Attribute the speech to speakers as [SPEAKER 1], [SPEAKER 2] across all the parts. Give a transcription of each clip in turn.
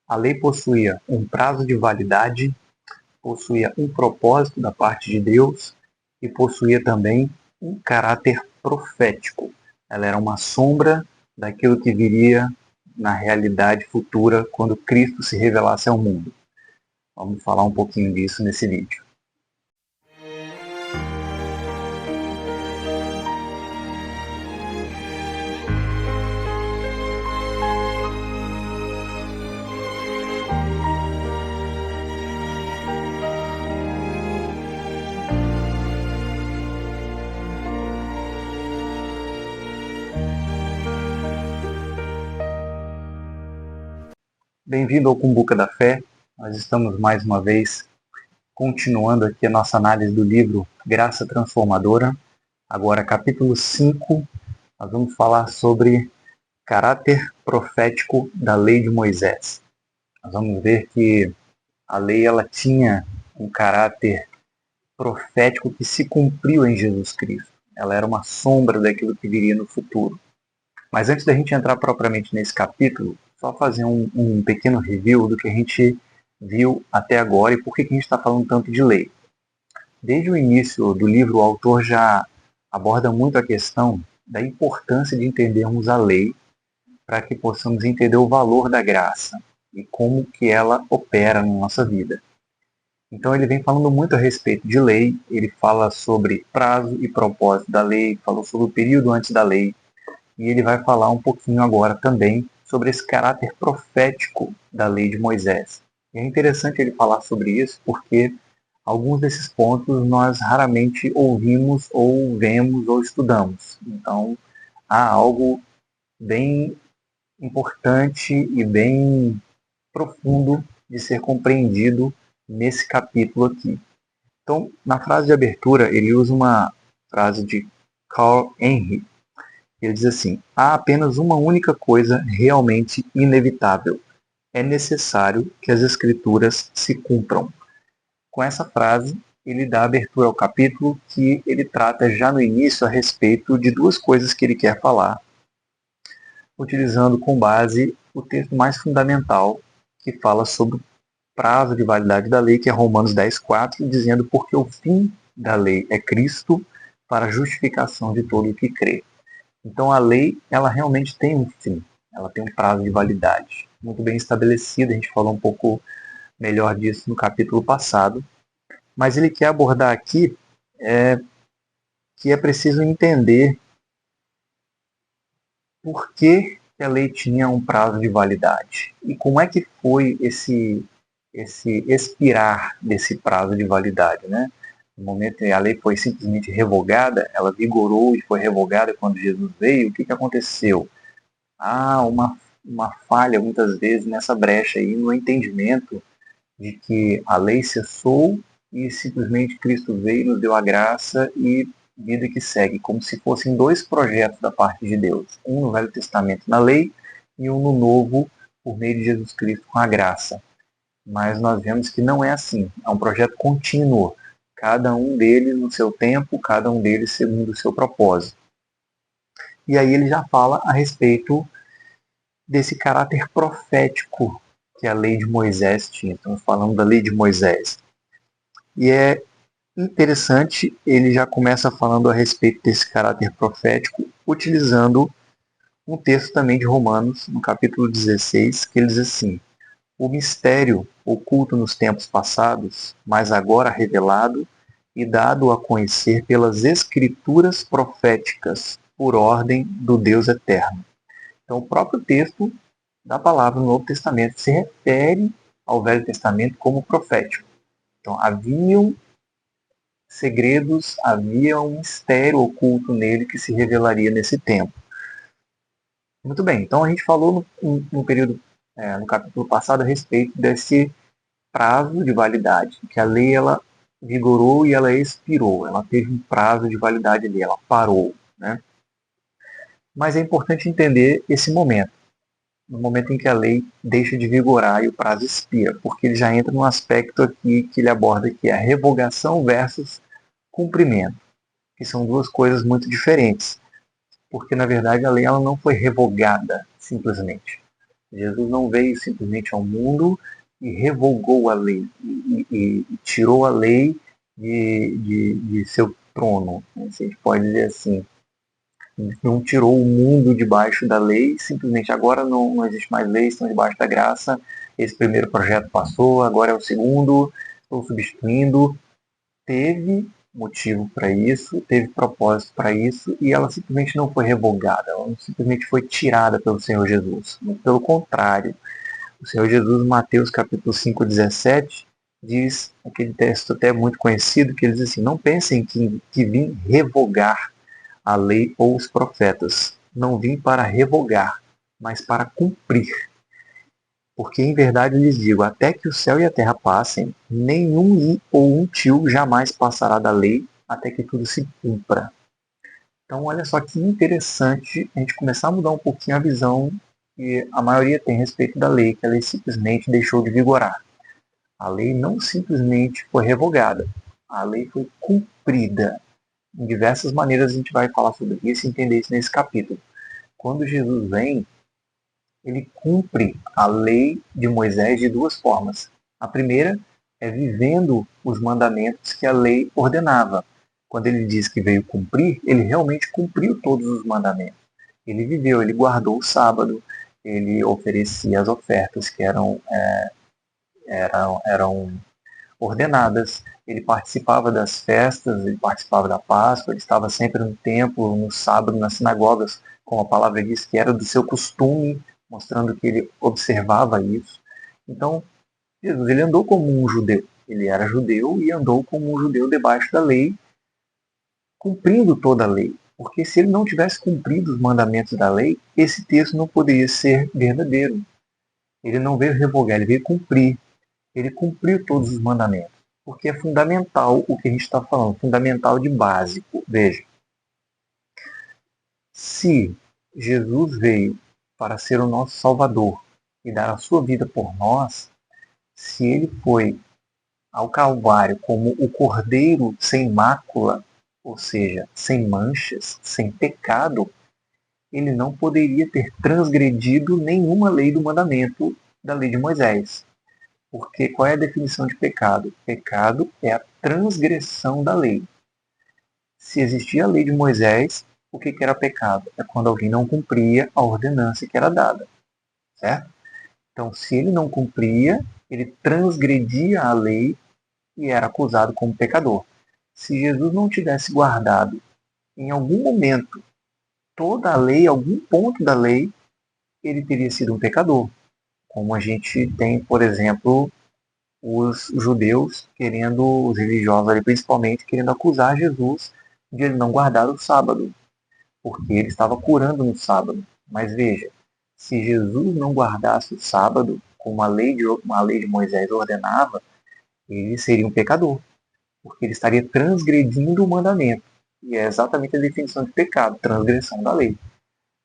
[SPEAKER 1] A lei possuía um prazo de validade, possuía um propósito da parte de Deus e possuía também um caráter profético. Ela era uma sombra daquilo que viria na realidade futura quando Cristo se revelasse ao mundo. Vamos falar um pouquinho disso nesse vídeo. Bem-vindo ao Cumbuca da Fé. Nós estamos mais uma vez continuando aqui a nossa análise do livro Graça Transformadora. Agora, capítulo 5, nós vamos falar sobre caráter profético da lei de Moisés. Nós vamos ver que a lei ela tinha um caráter profético que se cumpriu em Jesus Cristo. Ela era uma sombra daquilo que viria no futuro. Mas antes da gente entrar propriamente nesse capítulo, só fazer um pequeno review do que a gente viu até agora e por que a gente está falando tanto de lei. Desde o início do livro, o autor já aborda muito a questão da importância de entendermos a lei para que possamos entender o valor da graça e como que ela opera na nossa vida. Então ele vem falando muito a respeito de lei, ele fala sobre prazo e propósito da lei, falou sobre o período antes da lei, e ele vai falar um pouquinho agora também sobre esse caráter profético da lei de Moisés. E é interessante ele falar sobre isso porque alguns desses pontos nós raramente ouvimos ou vemos ou estudamos. Então há algo bem importante e bem profundo de ser compreendido nesse capítulo aqui. Então, na frase de abertura, ele usa uma frase de Carl Henry. Ele diz assim: há apenas uma única coisa realmente inevitável. É necessário que as escrituras se cumpram. Com essa frase, ele dá abertura ao capítulo que ele trata já no início a respeito de duas coisas que ele quer falar, utilizando com base o texto mais fundamental que fala sobre o prazo de validade da lei, que é Romanos 10:4, dizendo porque o fim da lei é Cristo para a justificação de todo o que crê. Então a lei, ela realmente tem um fim, ela tem um prazo de validade muito bem estabelecido, a gente falou um pouco melhor disso no capítulo passado, mas ele quer abordar aqui que é preciso entender por que a lei tinha um prazo de validade e como é que foi esse expirar desse prazo de validade, né? No momento em que a lei foi simplesmente revogada, ela vigorou e foi revogada quando Jesus veio, o que aconteceu? Há uma falha, muitas vezes, nessa brecha aí, no entendimento de que a lei cessou e simplesmente Cristo veio e nos deu a graça e vida que segue, como se fossem dois projetos da parte de Deus. Um no Velho Testamento na lei e um no Novo, por meio de Jesus Cristo com a graça. Mas nós vemos que não é assim, é um projeto contínuo, cada um deles no seu tempo, cada um deles segundo o seu propósito. E aí ele já fala a respeito desse caráter profético que a lei de Moisés tinha. Estamos falando da lei de Moisés. E é interessante, ele já começa falando a respeito desse caráter profético, utilizando um texto também de Romanos, no capítulo 16, que ele diz assim: o mistério oculto nos tempos passados, mas agora revelado e dado a conhecer pelas escrituras proféticas, por ordem do Deus eterno. Então, o próprio texto da palavra no Novo Testamento se refere ao Velho Testamento como profético. Então, haviam segredos, havia um mistério oculto nele que se revelaria nesse tempo. Muito bem, então a gente falou no capítulo passado a respeito desse prazo de validade, que a lei ela vigorou e ela expirou, ela teve um prazo de validade ali, ela parou, né? Mas é importante entender esse momento, no momento em que a lei deixa de vigorar e o prazo expira, porque ele já entra num aspecto aqui que ele aborda, que é a revogação versus cumprimento, que são duas coisas muito diferentes, porque na verdade a lei ela não foi revogada simplesmente. Jesus não veio simplesmente ao mundo e revogou a lei, e tirou a lei de seu trono, né? Se a gente pode dizer assim. Não tirou o mundo debaixo da lei, simplesmente agora não existe mais lei, estão debaixo da graça. Esse primeiro projeto passou, agora é o segundo, estou substituindo. Teve motivo para isso, teve propósito para isso, e ela simplesmente não foi revogada, ela não simplesmente foi tirada pelo Senhor Jesus. Pelo contrário, o Senhor Jesus, em Mateus capítulo 5:17, diz, aquele texto até muito conhecido, que ele diz assim: não pensem que vim revogar a lei ou os profetas. Não vim para revogar, mas para cumprir. Porque em verdade lhes digo, até que o céu e a terra passem, nenhum i ou um tio jamais passará da lei, até que tudo se cumpra. Então olha só que interessante a gente começar a mudar um pouquinho a visão que a maioria tem a respeito da lei, que a lei simplesmente deixou de vigorar. A lei não simplesmente foi revogada, a lei foi cumprida. Em diversas maneiras a gente vai falar sobre isso e entender isso nesse capítulo. Quando Jesus vem, ele cumpre a lei de Moisés de duas formas. A primeira é vivendo os mandamentos que a lei ordenava. Quando ele diz que veio cumprir, ele realmente cumpriu todos os mandamentos. Ele viveu, ele guardou o sábado, ele oferecia as ofertas que eram ordenadas, ele participava das festas, ele participava da Páscoa, ele estava sempre no templo, no sábado, nas sinagogas, como a palavra diz que era do seu costume, mostrando que ele observava isso. Então, Jesus, ele andou como um judeu. Ele era judeu e andou como um judeu debaixo da lei, cumprindo toda a lei. Porque se ele não tivesse cumprido os mandamentos da lei, esse texto não poderia ser verdadeiro. Ele não veio revogar, ele veio cumprir. Ele cumpriu todos os mandamentos. Porque é fundamental o que a gente está falando, fundamental de básico. Veja, se Jesus veio para ser o nosso Salvador e dar a sua vida por nós, se ele foi ao Calvário como o Cordeiro sem mácula, ou seja, sem manchas, sem pecado, ele não poderia ter transgredido nenhuma lei do mandamento da lei de Moisés. Porque qual é a definição de pecado? Pecado é a transgressão da lei. Se existia a lei de Moisés, o que era pecado? É quando alguém não cumpria a ordenança que era dada, certo? Então, se ele não cumpria, ele transgredia a lei e era acusado como pecador. Se Jesus não tivesse guardado em algum momento toda a lei, algum ponto da lei, ele teria sido um pecador. Como a gente tem, por exemplo, os judeus querendo, os religiosos ali principalmente, querendo acusar Jesus de ele não guardar o sábado, porque ele estava curando no sábado. Mas veja, se Jesus não guardasse o sábado, como uma lei de Moisés ordenava, ele seria um pecador, porque ele estaria transgredindo o mandamento. E é exatamente a definição de pecado, transgressão da lei.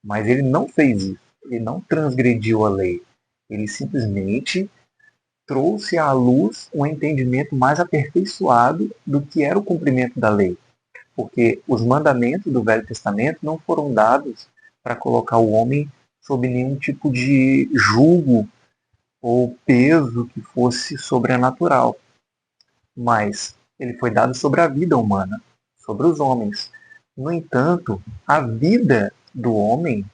[SPEAKER 1] Mas ele não fez isso, ele não transgrediu a lei. Ele simplesmente trouxe à luz um entendimento mais aperfeiçoado do que era o cumprimento da lei. Porque os mandamentos do Velho Testamento não foram dados para colocar o homem sob nenhum tipo de jugo ou peso que fosse sobrenatural. Mas ele foi dado sobre a vida humana, sobre os homens. No entanto, a vida do homem,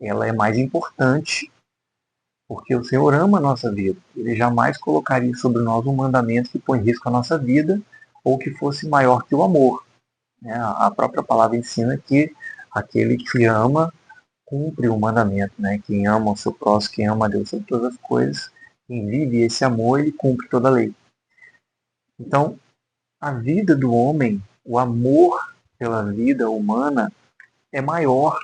[SPEAKER 1] ela é mais importante, porque o Senhor ama a nossa vida. Ele jamais colocaria sobre nós um mandamento que põe em risco a nossa vida ou que fosse maior que o amor. A própria palavra ensina que aquele que ama cumpre o mandamento. Quem ama o seu próximo, quem ama a Deus sobre todas as coisas, quem vive esse amor, ele cumpre toda a lei. Então, a vida do homem, o amor pela vida humana é maior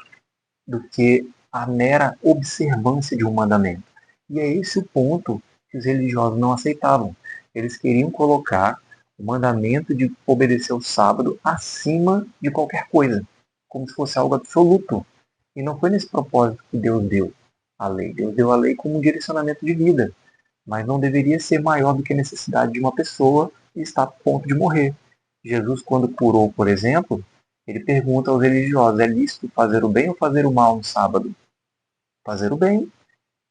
[SPEAKER 1] do que a mera observância de um mandamento. E é esse o ponto que os religiosos não aceitavam. Eles queriam colocar o mandamento de obedecer ao sábado acima de qualquer coisa, como se fosse algo absoluto. E não foi nesse propósito que Deus deu a lei. Deus deu a lei como um direcionamento de vida, mas não deveria ser maior do que a necessidade de uma pessoa e estar a ponto de morrer. Jesus, quando curou, por exemplo, ele pergunta aos religiosos: é lícito fazer o bem ou fazer o mal no sábado? Fazer o bem.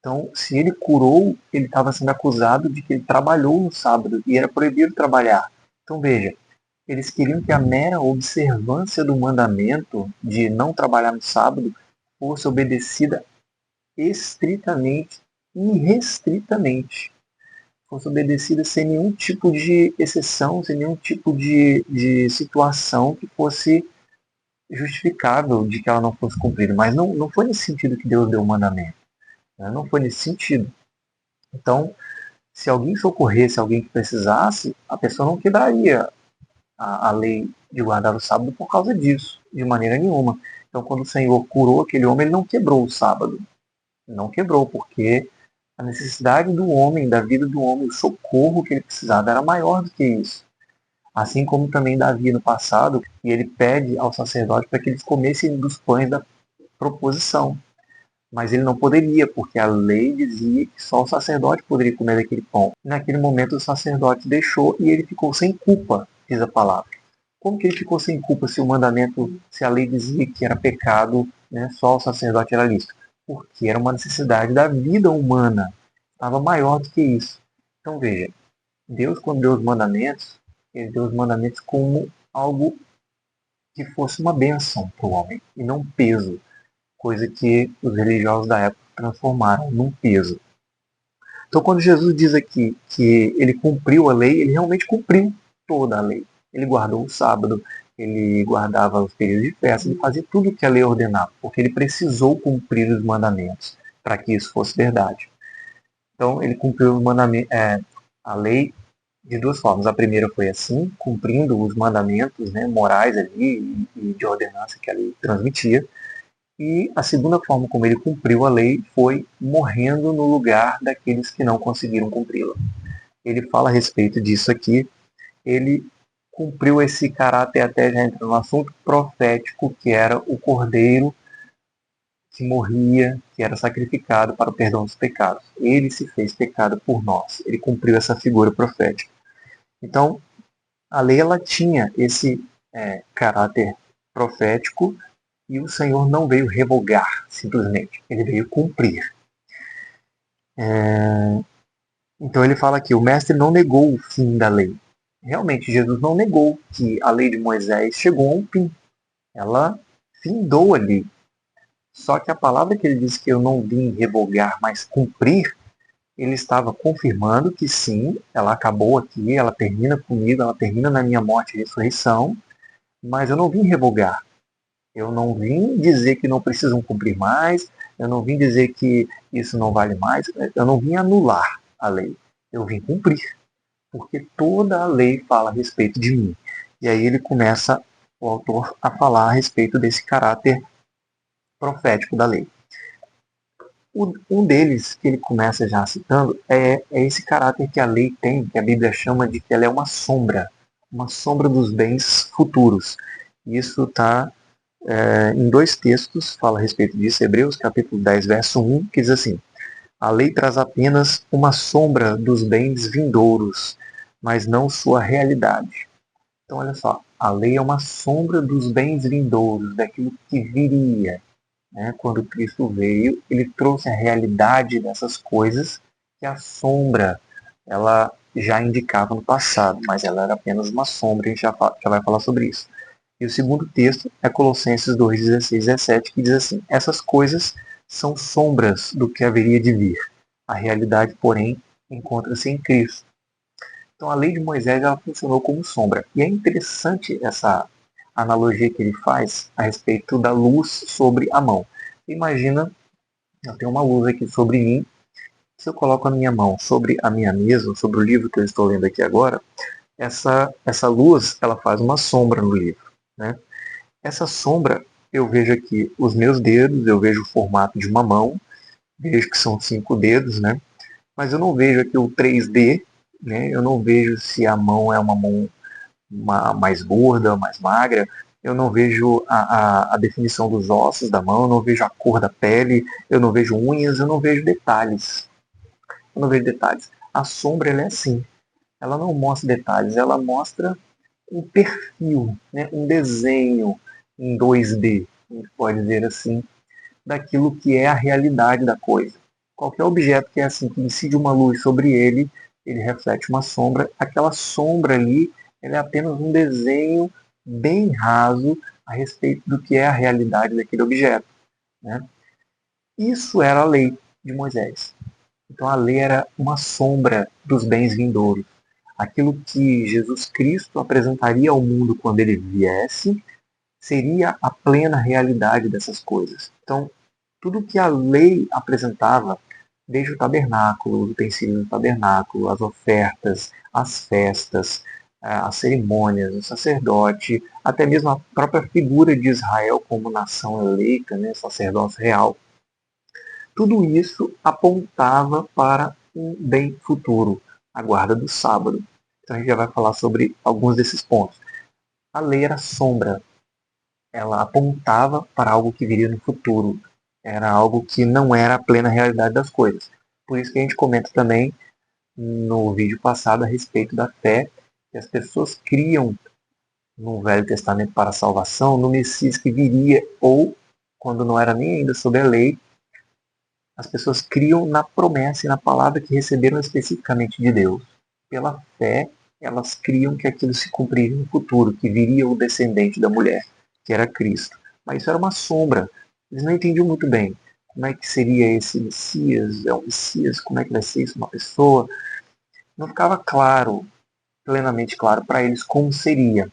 [SPEAKER 1] Então, se ele curou, ele estava sendo acusado de que ele trabalhou no sábado e era proibido trabalhar. Então, veja, eles queriam que a mera observância do mandamento de não trabalhar no sábado fosse obedecida estritamente, irrestritamente. Fosse obedecida sem nenhum tipo de exceção, sem nenhum tipo de situação que fosse justificável de que ela não fosse cumprida. Mas não foi nesse sentido que Deus deu o mandamento. Né? Não foi nesse sentido. Então, se alguém socorresse alguém que precisasse, a pessoa não quebraria a lei de guardar o sábado por causa disso, de maneira nenhuma. Então, quando o Senhor curou aquele homem, ele não quebrou o sábado. Não quebrou, porque a necessidade do homem, da vida do homem, o socorro que ele precisava era maior do que isso. Assim como também Davi no passado, e ele pede ao sacerdote para que eles comessem dos pães da proposição. Mas ele não poderia, porque a lei dizia que só o sacerdote poderia comer daquele pão. Naquele momento o sacerdote deixou e ele ficou sem culpa, diz a palavra. Como que ele ficou sem culpa se o mandamento, se a lei dizia que era pecado, né, só o sacerdote era lícito? Porque era uma necessidade da vida humana. Estava maior do que isso. Então veja, Deus quando deu os mandamentos, ele deu os mandamentos como algo que fosse uma bênção para o homem e não um peso, coisa que os religiosos da época transformaram num peso. Então, quando Jesus diz aqui que ele cumpriu a lei, ele realmente cumpriu toda a lei. Ele guardou o sábado, ele guardava os períodos de festa, ele fazia tudo o que a lei ordenava, porque ele precisou cumprir os mandamentos para que isso fosse verdade. Então, ele cumpriu a lei de duas formas. A primeira foi assim, cumprindo os mandamentos, né, morais ali e de ordenança que a lei transmitia. E a segunda forma como ele cumpriu a lei foi morrendo no lugar daqueles que não conseguiram cumpri-la. Ele fala a respeito disso aqui. Ele cumpriu esse caráter, até já entra no assunto profético, que era o cordeiro que morria, que era sacrificado para o perdão dos pecados. Ele se fez pecado por nós. Ele cumpriu essa figura profética. Então, a lei ela tinha esse caráter profético e o Senhor não veio revogar, simplesmente. Ele veio cumprir. Então ele fala aqui, o mestre não negou o fim da lei. Realmente, Jesus não negou que a lei de Moisés chegou a um fim. Ela findou ali. Só que a palavra que ele diz que eu não vim revogar, mas cumprir, ele estava confirmando que sim, ela acabou aqui, ela termina comigo, ela termina na minha morte e ressurreição, mas eu não vim revogar. Eu não vim dizer que não precisam cumprir mais, eu não vim dizer que isso não vale mais, eu não vim anular a lei, eu vim cumprir, porque toda a lei fala a respeito de mim. E aí ele começa, o autor, a falar a respeito desse caráter profético da lei. Um deles, que ele começa já citando, é esse caráter que a lei tem, que a Bíblia chama de que ela é uma sombra dos bens futuros. Isso está em dois textos, fala a respeito disso, Hebreus capítulo 10, verso 1, que diz assim, a lei traz apenas uma sombra dos bens vindouros, mas não sua realidade. Então, olha só, a lei é uma sombra dos bens vindouros, daquilo que viria. Né? Quando Cristo veio, ele trouxe a realidade dessas coisas que a sombra ela já indicava no passado, mas ela era apenas uma sombra, a gente já vai falar sobre isso. E o segundo texto é Colossenses 2, 16 e 17, que diz assim, essas coisas são sombras do que haveria de vir. A realidade, porém, encontra-se em Cristo. Então a lei de Moisés ela funcionou como sombra. E é interessante essa analogia que ele faz a respeito da luz sobre a mão. Imagina, eu tenho uma luz aqui sobre mim, se eu coloco a minha mão sobre a minha mesa, sobre o livro que eu estou lendo aqui agora, essa luz ela faz uma sombra no livro. Né? Essa sombra, eu vejo aqui os meus dedos, eu vejo o formato de uma mão, vejo que são 5 dedos, né? Mas eu não vejo aqui o 3D, né? Eu não vejo se a mão é uma mão mais gorda, mais magra, eu não vejo a definição dos ossos da mão, eu não vejo a cor da pele, eu não vejo unhas, eu não vejo detalhes. Eu não vejo detalhes. A sombra ela é assim, ela não mostra detalhes, ela mostra um perfil, né? Um desenho em 2D, a gente pode dizer assim, daquilo que é a realidade da coisa. Qualquer objeto que é assim, que incide uma luz sobre ele, ele reflete uma sombra. Aquela sombra ali, ela é apenas um desenho bem raso a respeito do que é a realidade daquele objeto, né? Isso era a lei de Moisés. Então a lei era uma sombra dos bens vindouros. Aquilo que Jesus Cristo apresentaria ao mundo quando ele viesse seria a plena realidade dessas coisas. Então, tudo que a lei apresentava, desde o tabernáculo, os utensílios do tabernáculo, as ofertas, as festas, as cerimônias, o sacerdote, até mesmo a própria figura de Israel como nação eleita, né, sacerdócio real, tudo isso apontava para um bem futuro, a guarda do sábado. Então a gente já vai falar sobre alguns desses pontos. A lei era sombra, ela apontava para algo que viria no futuro. Era algo que não era a plena realidade das coisas. Por isso que a gente comenta também no vídeo passado a respeito da fé, que as pessoas criam no Velho Testamento para a salvação, no Messias que viria, ou, quando não era nem ainda sob a lei, as pessoas criam na promessa e na palavra que receberam especificamente de Deus. Pela fé, elas criam que aquilo se cumpriria no futuro, que viria o descendente da mulher, que era Cristo. Mas isso era uma sombra. Eles não entendiam muito bem como é que seria esse Messias, é um Messias, como é que vai ser isso, uma pessoa. Não ficava claro, plenamente claro para eles como seria.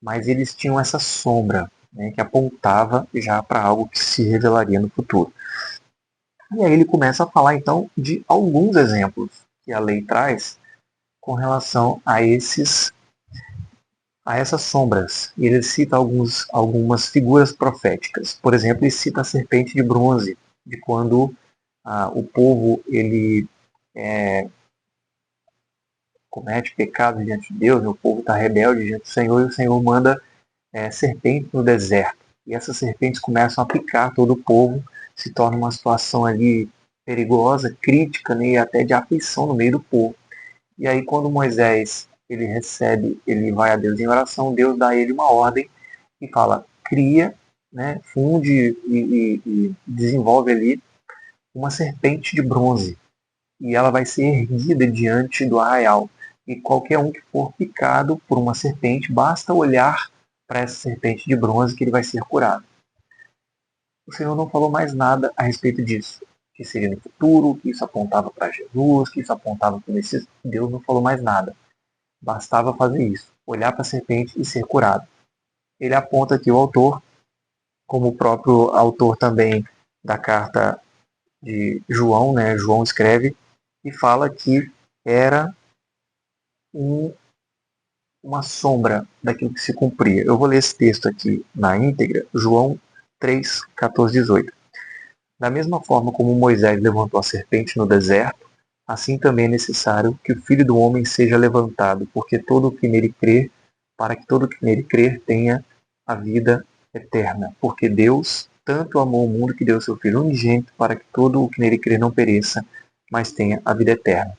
[SPEAKER 1] Mas eles tinham essa sombra, né, que apontava já para algo que se revelaria no futuro. E aí ele começa a falar então de alguns exemplos que a lei traz com relação a essas sombras. E ele cita algumas figuras proféticas. Por exemplo, ele cita a serpente de bronze, de quando o povo ele comete pecado diante de Deus, o povo está rebelde diante do Senhor, e o Senhor manda serpentes no deserto. E essas serpentes começam a picar todo o povo, se torna uma situação ali perigosa, crítica, né, e até de aflição no meio do povo. E aí quando Moisés ele vai a Deus em oração, Deus dá a ele uma ordem e fala, cria, né, funde e desenvolve ali uma serpente de bronze. E ela vai ser erguida diante do arraial. E qualquer um que for picado por uma serpente, basta olhar para essa serpente de bronze que ele vai ser curado. O Senhor não falou mais nada a respeito disso, que seria no futuro, que isso apontava para Jesus, que isso apontava para o Messias. Deus não falou mais nada. Bastava fazer isso, olhar para a serpente e ser curado. Ele aponta aqui o autor, como o próprio autor também da carta de João, né? João escreve e fala que era uma sombra daquilo que se cumpria. Eu vou ler esse texto aqui na íntegra, João 3, 14, 18. Da mesma forma como Moisés levantou a serpente no deserto, assim também é necessário que o Filho do Homem seja levantado, porque todo o que nele crer, para que todo o que nele crer tenha a vida eterna. Porque Deus tanto amou o mundo que deu seu Filho unigênito, para que todo o que nele crer não pereça, mas tenha a vida eterna.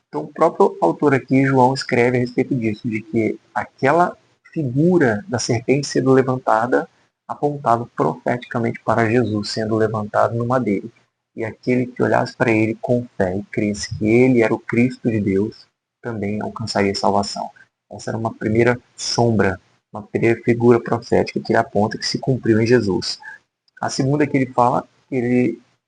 [SPEAKER 1] Então, o próprio autor aqui, João, escreve a respeito disso, de que aquela figura da serpente sendo levantada apontava profeticamente para Jesus sendo levantado no madeiro. E aquele que olhasse para ele com fé e cresce que ele era o Cristo de Deus, também alcançaria salvação. Essa era uma primeira sombra, uma primeira figura profética que ele aponta que se cumpriu em Jesus. A segunda que ele fala,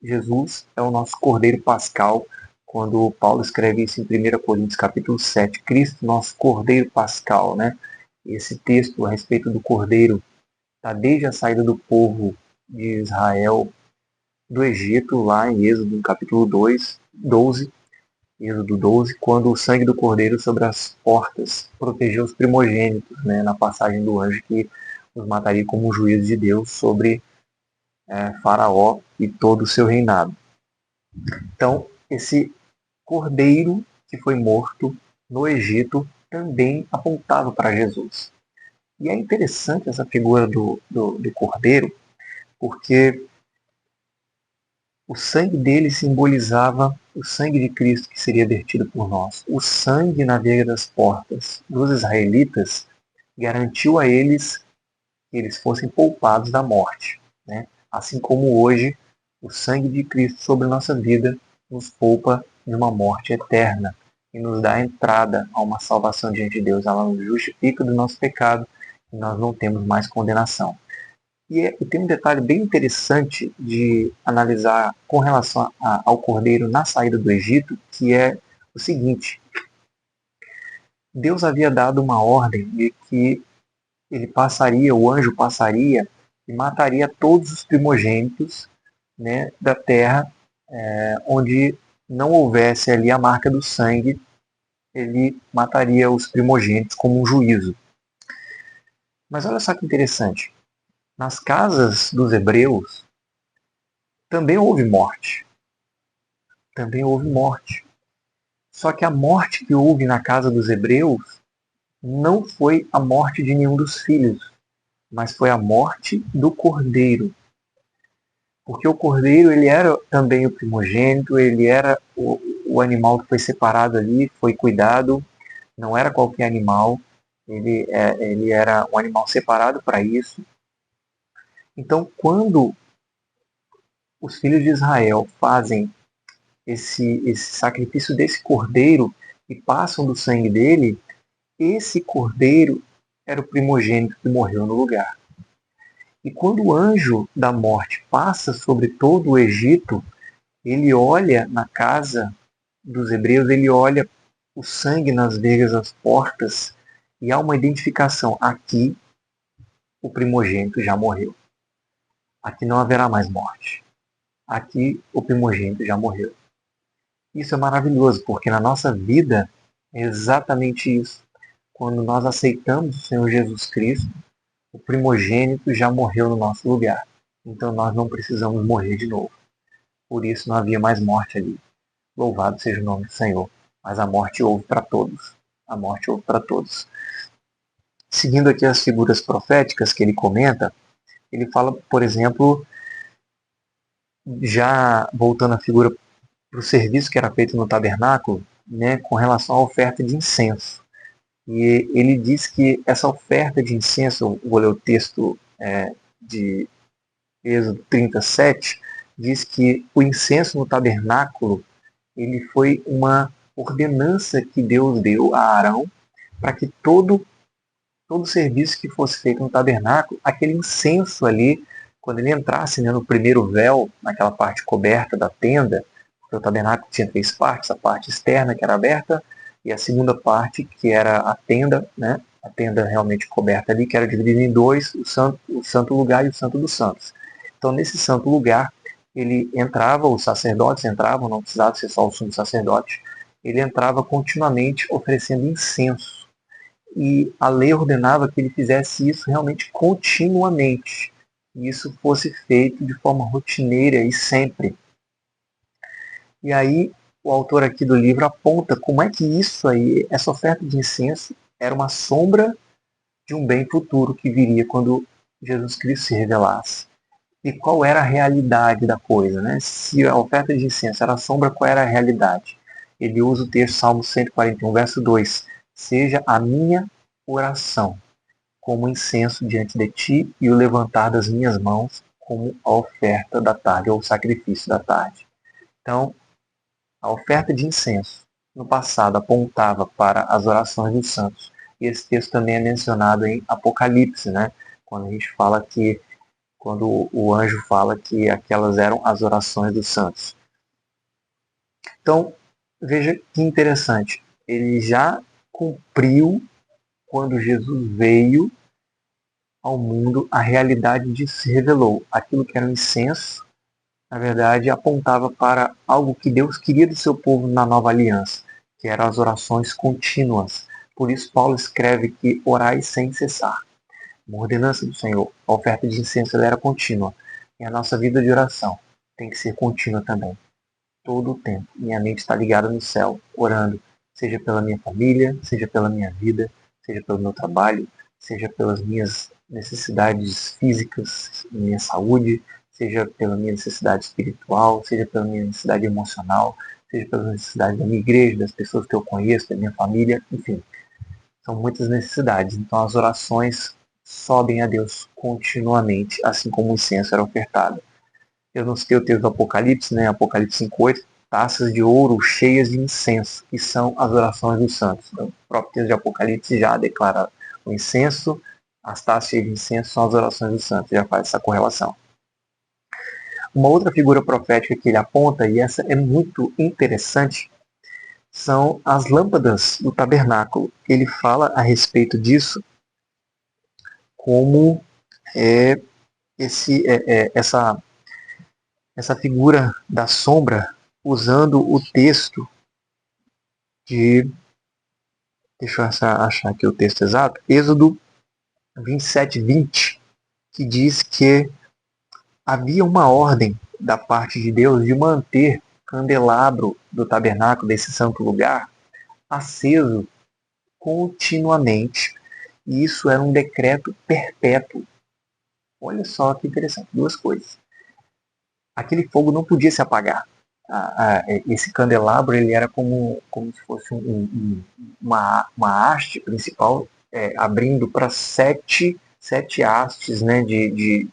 [SPEAKER 1] Jesus é o nosso Cordeiro Pascal, quando Paulo escreve isso em 1 Coríntios capítulo 7, Cristo, nosso Cordeiro Pascal, né? Esse texto a respeito do Cordeiro está desde a saída do povo de Israel do Egito, lá em Êxodo, no capítulo 12, Êxodo 12, quando o sangue do Cordeiro sobre as portas protegeu os primogênitos, né? Na passagem do anjo que os mataria como um juízo de Deus sobre Faraó e todo o seu reinado. Então, esse cordeiro que foi morto no Egito também apontava para Jesus. E é interessante essa figura do cordeiro, porque o sangue dele simbolizava o sangue de Cristo que seria vertido por nós. O sangue na veiga das portas dos israelitas garantiu a eles que eles fossem poupados da morte, né? Assim como hoje O sangue de Cristo sobre nossa vida nos poupa de uma morte eterna e nos dá entrada a uma salvação diante de Deus. Ela nos justifica do nosso pecado e nós não temos mais condenação. E tem um detalhe bem interessante de analisar com relação ao Cordeiro na saída do Egito, que é o seguinte: Deus havia dado uma ordem de que o anjo passaria e mataria todos os primogênitos, né, da terra, onde não houvesse ali a marca do sangue. Ele mataria os primogênitos como um juízo. Mas olha só que interessante. Nas casas dos hebreus também houve morte. Também houve morte. Só que a morte que houve na casa dos hebreus não foi a morte de nenhum dos filhos, mas foi a morte do cordeiro. Porque o cordeiro, ele era também o primogênito, ele era o animal que foi separado ali, foi cuidado, não era qualquer animal, ele era um animal separado para isso. Então, quando os filhos de Israel fazem esse sacrifício desse cordeiro e passam do sangue dele, esse cordeiro era o primogênito que morreu no lugar. E quando o anjo da morte passa sobre todo o Egito, ele olha na casa dos hebreus, ele olha o sangue nas vergas das portas e há uma identificação: aqui o primogênito já morreu. Aqui não haverá mais morte. Aqui o primogênito já morreu. Isso é maravilhoso, porque na nossa vida é exatamente isso. Quando nós aceitamos o Senhor Jesus Cristo, o primogênito já morreu no nosso lugar. Então nós não precisamos morrer de novo. Por isso não havia mais morte ali. Louvado seja o nome do Senhor. Mas a morte houve para todos. A morte houve para todos. Seguindo aqui as figuras proféticas que ele comenta, ele fala, por exemplo, já voltando à figura para o serviço que era feito no tabernáculo, né, com relação à oferta de incenso. E ele diz que essa oferta de incenso, vou ler o texto de Êxodo 37, diz que o incenso no tabernáculo ele foi uma ordenança que Deus deu a Arão para que todo serviço que fosse feito no tabernáculo, aquele incenso ali, quando ele entrasse, né, no primeiro véu, naquela parte coberta da tenda, porque o tabernáculo tinha 3 partes: a parte externa, que era aberta, e a segunda parte, que era a tenda, né, a tenda realmente coberta ali, que era dividida em 2, o santo lugar e o santo dos santos. Então, nesse santo lugar, ele entrava, os sacerdotes entravam, não precisava ser só o sumo sacerdote, ele entrava continuamente oferecendo incenso. E a lei ordenava que ele fizesse isso realmente continuamente. E isso fosse feito de forma rotineira e sempre. E aí o autor aqui do livro aponta como é que isso aí, essa oferta de incenso, era uma sombra de um bem futuro que viria quando Jesus Cristo se revelasse. E qual era a realidade da coisa, né? Se a oferta de incenso era a sombra, qual era a realidade? Ele usa o texto Salmo 141, verso 2. Seja a minha oração como incenso diante de ti e o levantar das minhas mãos como a oferta da tarde, ou o sacrifício da tarde. Então, a oferta de incenso no passado apontava para as orações dos santos. E esse texto também é mencionado em Apocalipse, né? Quando a gente fala que, quando o anjo fala que aquelas eram as orações dos santos. Então, veja que interessante. Ele já cumpriu, quando Jesus veio ao mundo, a realidade disso se revelou. Aquilo que era um incenso, na verdade, apontava para algo que Deus queria do seu povo na nova aliança, que eram as orações contínuas. Por isso Paulo escreve que orai sem cessar. Uma ordenança do Senhor. A oferta de incenso era contínua. E a nossa vida de oração tem que ser contínua também. Todo o tempo. Minha mente está ligada no céu, orando, seja pela minha família, seja pela minha vida, seja pelo meu trabalho, seja pelas minhas necessidades físicas, minha saúde, seja pela minha necessidade espiritual, seja pela minha necessidade emocional, seja pela necessidade da minha igreja, das pessoas que eu conheço, da minha família, enfim. São muitas necessidades. Então as orações sobem a Deus continuamente, assim como o incenso era ofertado. Eu não citei o texto do Apocalipse, né? Apocalipse 5:8, taças de ouro cheias de incenso, que são as orações dos santos. Então, o próprio texto de Apocalipse já declara o incenso, as taças cheias de incenso são as orações dos santos, já faz essa correlação. Uma outra figura profética que ele aponta, e essa é muito interessante, são as lâmpadas do tabernáculo. Ele fala a respeito disso como essa figura da sombra, usando o texto de, deixa eu achar aqui o texto exato, Êxodo 27:20, que diz que havia uma ordem da parte de Deus de manter o candelabro do tabernáculo, desse santo lugar, aceso continuamente. E isso era um decreto perpétuo. Olha só que interessante, duas coisas. Aquele fogo não podia se apagar. Esse candelabro ele era como se fosse uma haste principal, abrindo para sete hastes, né, de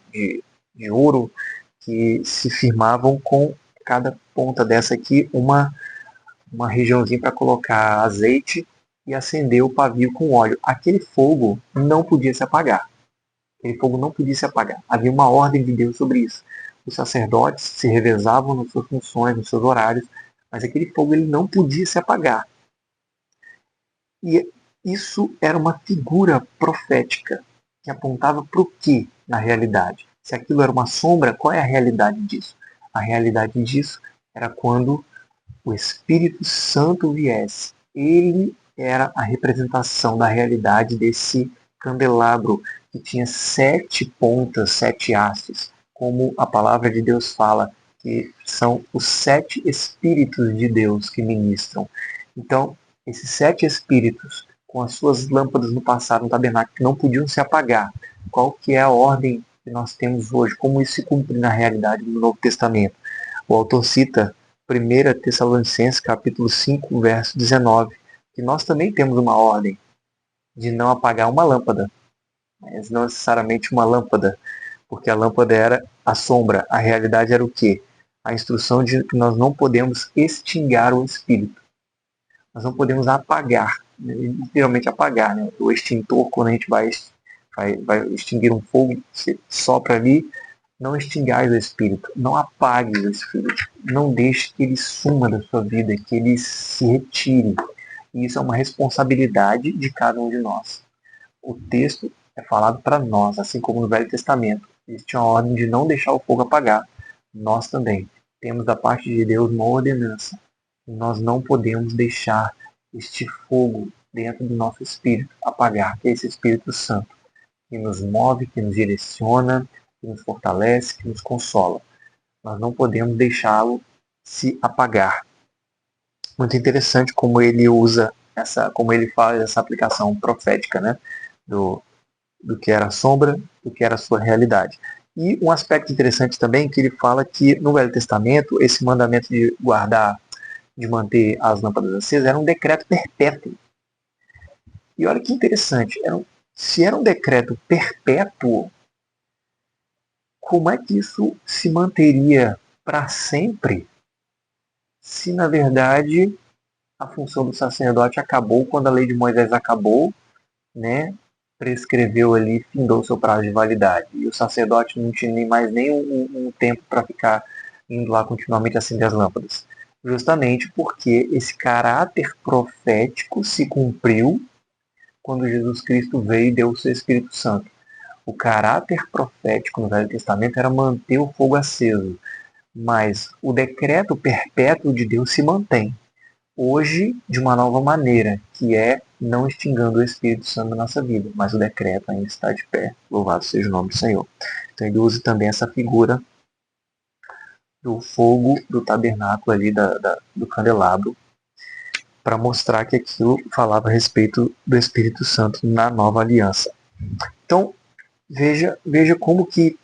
[SPEAKER 1] ouro, que se firmavam com cada ponta dessa aqui uma regiãozinha para colocar azeite e acender o pavio com óleo. Aquele fogo não podia se apagar. Aquele fogo não podia se apagar. Havia uma ordem de Deus sobre isso. Os sacerdotes se revezavam nas suas funções, nos seus horários, mas aquele fogo ele não podia se apagar. E isso era uma figura profética que apontava para o que na realidade? Se aquilo era uma sombra, qual é a realidade disso? A realidade disso era quando o Espírito Santo viesse. Ele era a representação da realidade desse candelabro que tinha 7 pontas, 7 hastes, como a palavra de Deus fala, que são os 7 Espíritos de Deus que ministram. Então, esses 7 Espíritos, com as suas lâmpadas no passado, no tabernáculo, que não podiam se apagar, qual que é a ordem que nós temos hoje? Como isso se cumpre na realidade no Novo Testamento? O autor cita 1 Tessalonicenses capítulo 5, verso 19, que nós também temos uma ordem de não apagar uma lâmpada, mas não necessariamente uma lâmpada, porque a lâmpada era a sombra, a realidade era o quê? A instrução de que nós não podemos extinguir o espírito, nós não podemos apagar, literalmente apagar, né? O extintor, quando a gente vai extinguir um fogo, você sopra ali, não extingais o espírito, não apague o espírito, não deixe que ele suma da sua vida, que ele se retire. E isso é uma responsabilidade de cada um de nós. O texto é falado para nós, assim como no Velho Testamento. Existe uma ordem de não deixar o fogo apagar. Nós também temos da parte de Deus uma ordenança. Nós não podemos deixar este fogo dentro do nosso espírito apagar, que é esse Espírito Santo, que nos move, que nos direciona, que nos fortalece, que nos consola. Nós não podemos deixá-lo se apagar. Muito interessante como ele usa como ele faz essa aplicação profética, né, do que era a sombra, do que era a sua realidade. E um aspecto interessante também que ele fala que no Velho Testamento esse mandamento de guardar, de manter as lâmpadas acesas era um decreto perpétuo. E olha que interessante, se era um decreto perpétuo, como é que isso se manteria para sempre, se na verdade a função do sacerdote acabou quando a lei de Moisés acabou, né? Prescreveu ali, findou seu prazo de validade. E o sacerdote não tinha nem mais nem um tempo para ficar indo lá continuamente acender as lâmpadas. Justamente porque esse caráter profético se cumpriu quando Jesus Cristo veio e deu o seu Espírito Santo. O caráter profético no Velho Testamento era manter o fogo aceso, mas o decreto perpétuo de Deus se mantém. Hoje, de uma nova maneira, que é não extinguindo o Espírito Santo na nossa vida, mas o decreto ainda está de pé. Louvado seja o nome do Senhor. Então ele usa também essa figura do fogo do tabernáculo ali, do candelabro, para mostrar que aquilo falava a respeito do Espírito Santo na nova aliança. Então, veja como que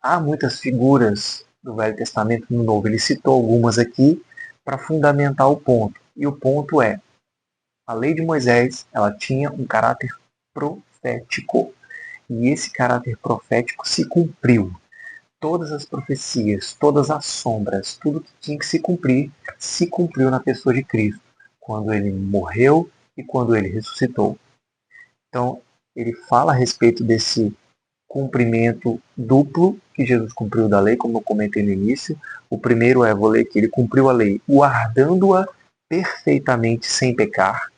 [SPEAKER 1] há muitas figuras do Velho Testamento no Novo. Ele citou algumas aqui para fundamentar o ponto. E o ponto é, a lei de Moisés, ela tinha um caráter profético. E esse caráter profético se cumpriu. todas as profecias, todas as sombras, tudo que tinha que se cumpriu na pessoa de Cristo, quando ele morreu e quando ele ressuscitou. Então, ele fala a respeito desse cumprimento duplo que Jesus cumpriu da lei, como eu comentei no início. O primeiro é, vou ler que ele cumpriu a lei, guardando-a perfeitamente sem pecar,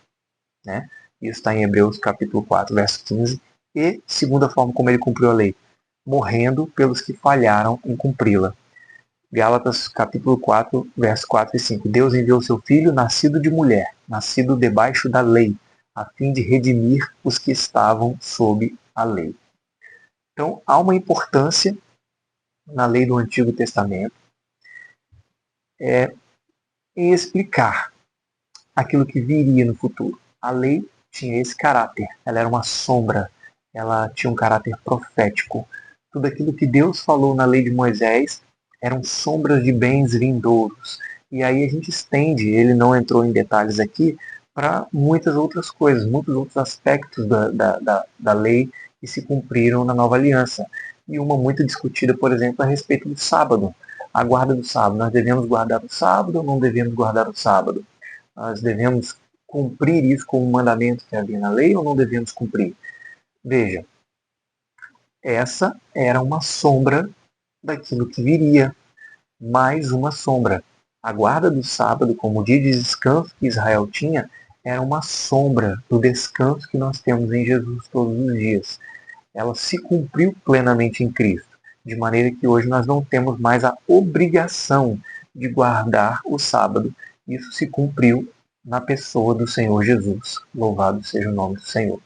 [SPEAKER 1] né? Isso está em Hebreus capítulo 4, verso 15. E, segunda forma como ele cumpriu a lei, morrendo pelos que falharam em cumpri-la. Gálatas capítulo 4, verso 4 e 5. Deus enviou seu Filho, nascido de mulher, nascido debaixo da lei, a fim de redimir os que estavam sob a lei. Então, há uma importância na lei do Antigo Testamento em explicar aquilo que viria no futuro. A lei tinha esse caráter, ela era uma sombra, ela tinha um caráter profético. Tudo aquilo que Deus falou na lei de Moisés eram sombras de bens vindouros. E aí a gente estende, ele não entrou em detalhes aqui, para muitas outras coisas, muitos outros aspectos da lei que se cumpriram na nova aliança. E uma muito discutida, por exemplo, a respeito do sábado. A guarda do sábado. Nós devemos guardar o sábado ou não devemos guardar o sábado? Nós devemos cumprir isso como um mandamento que havia na lei ou não devemos cumprir? Veja, essa era uma sombra daquilo que viria, mais uma sombra. A guarda do sábado, como o dia de descanso que Israel tinha, era uma sombra do descanso que nós temos em Jesus todos os dias. Ela se cumpriu plenamente em Cristo, de maneira que hoje nós não temos mais a obrigação de guardar o sábado. Isso se cumpriu na pessoa do Senhor Jesus. Louvado seja o nome do Senhor.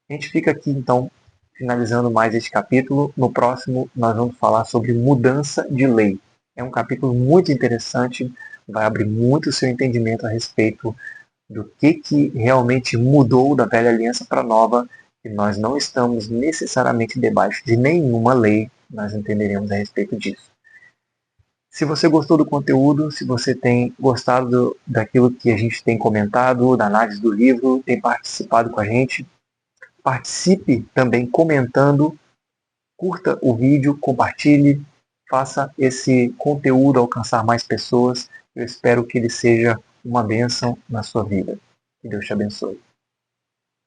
[SPEAKER 1] A gente fica aqui então finalizando mais este capítulo. No próximo nós vamos falar sobre mudança de lei. É um capítulo muito interessante, vai abrir muito o seu entendimento a respeito do que realmente mudou da velha aliança para a nova, e nós não estamos necessariamente debaixo de nenhuma lei, nós entenderemos a respeito disso. Se você gostou do conteúdo, se você tem gostado daquilo que a gente tem comentado, da análise do livro, tem participado com a gente, participe também comentando, curta o vídeo, compartilhe, faça esse conteúdo alcançar mais pessoas. Eu espero que ele seja uma bênção na sua vida. Que Deus te abençoe.